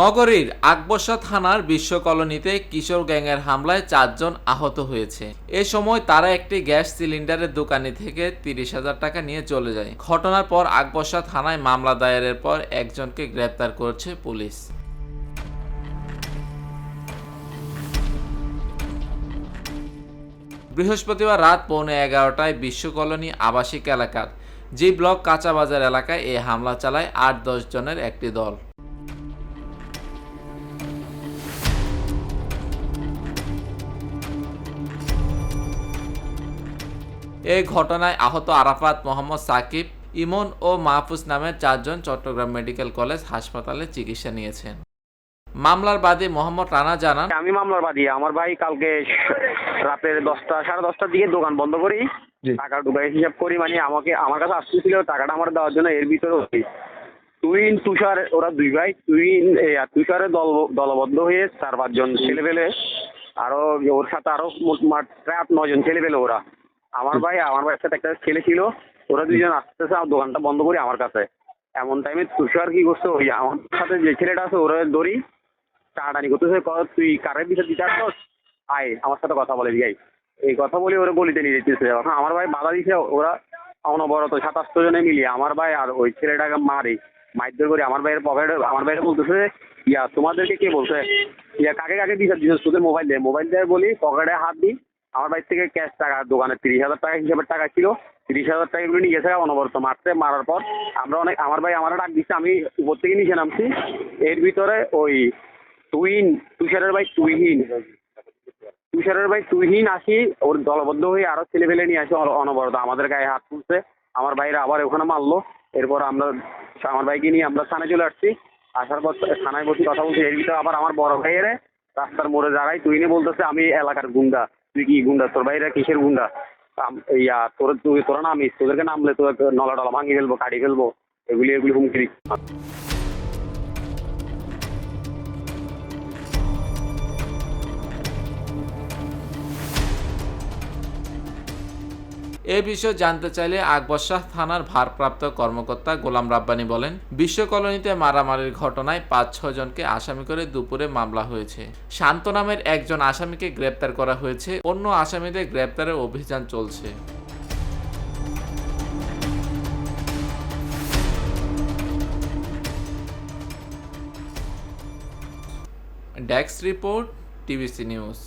নগরীর আকবর্ষা থানার বিশ্ব কলোনিতে কিশোর গ্যাংয়ের হামলায় 4 জন আহত হয়েছে। এ সময় তারা একটি গ্যাস সিলিন্ডারের দোকানি থেকে 30,000 টাকা নিয়ে চলে যায়। ঘটনার পর আকবর্ষা থানায় মামলা দায়েরের পর একজনকে গ্রেপ্তার করেছে পুলিশ। বৃহস্পতিবার রাত 11:15টায় বিশ্ব কলোনি আবাসিক এলাকার জি ব্লক কাঁচা বাজার এলাকায় এই হামলা চালায় 8-10 জনের একটি দল। এই ঘটনায় আহত আরাফাত, মোহাম্মদ সাকিব, ইমন ও মাহফুজ নামের 4 জন চট্টগ্রাম মেডিকেল কলেজ হাসপাতালে চিকিৎসা নিয়েছেন। মামলার বাদী মোহাম্মদ রানা জানান, আমি মামলার বাদী। আমার ভাই কালকে রাতের 10টা সাড়ে 10টার দিকে দোকান বন্ধ করি, টাকা ঢুকাই হিসাব করি, মানে আমার কাছে আসতেছিল টাকাটা আমার দেওয়ার জন্য। এর ভিতরে তুষার, ওরা দুই ভাই, তুষারের দলবদ্ধ হয়ে 4-5 জন ছেলে পেলে, আরো ওর সাথে আরো মোটমাট প্রায় 8-9 জন ছেলে পেলে। ওরা আমার ভাইয়ের সাথে একটা ছেলে ছিল, ওরা দুইজন আসতেছে আমার দোকানটা বন্ধ করি আমার কাছে। এমন টাইমে তুষার কি করছে, ওই আমার সাথে যে ছেলেটা আছে ওরা ধরি টানাটানি করতেছে, তুই কারের বিচার দিতে আসছ, আয় আমার সাথে কথা বলে দিই। এই কথা বলে ওরা গলিতে নিয়ে যেতেছে। এখন আমার ভাই বাধা দিছে, ওরা অনবরত 7-8 জনে মিলিয়ে আমার ভাই আর ওই ছেলেটাকে মারধর করে আমার ভাইয়ের পকেটে, আমার ভাইয়ের বলতেছে, তোমাদেরকে কে বলছে, কাকে কাকে বিচার দিচ্ছ, তোদের মোবাইল দেয় বলি পকেটে হাত দিই। আমার ভাই থেকে ক্যাশ টাকা, দোকানে 30,000 টাকা হিসাবের টাকা ছিল, 30,000 টাকা এগুলো নিয়ে গেছে অনবরত মারার পর আমার ভাই আমার ডাক দিচ্ছে, আমি উপর থেকে নিচে নামছি। এর ভিতরে ওই তুষারের ভাই তুহিন আসি, ওর দলবদ্ধ হয়ে আরো ছেলে পেলে নিয়ে আসে অনবরত আমাদের গায়ে হাত তুলছে। আমার ভাইরা আবার ওখানে মারলো। এরপর আমার ভাইকে নিয়ে আমরা থানায় চলে আসছি। আসার পর থানায় বসে কথা বলছি। এর ভিতরে আবার আমার বড় ভাইয়ের রাস্তার মোড়ে দাঁড়াই, তুহিনে বলতেছে, আমি এলাকার গুন্ডা। তুই কি গুন্ডা? তোর ভাইরা কিসের গুন্ডা? তোরা নামিস, তোদেরকে নামলে তোর নলা টলা ভাঙি ফেলবো, কাটি ফেলবো, এগুলি হুমকি দিচ্ছে। এ বিষয়ে জানতে চাইলে আকবর থানার ভারপ্রাপ্ত কর্মকর্তা গোলাম রাব্বানী বলেন, বিশ্ব কলোনিতে মারামারির ঘটনায় 5-6 জনকে আসামি করে দুপুরে মামলা হয়েছে। শান্ত নামের একজন আসামিকে গ্রেপ্তার করা হয়েছে, অন্য আসামিদের গ্রেপ্তারের অভিযান চলছে। Desk report, TBC news.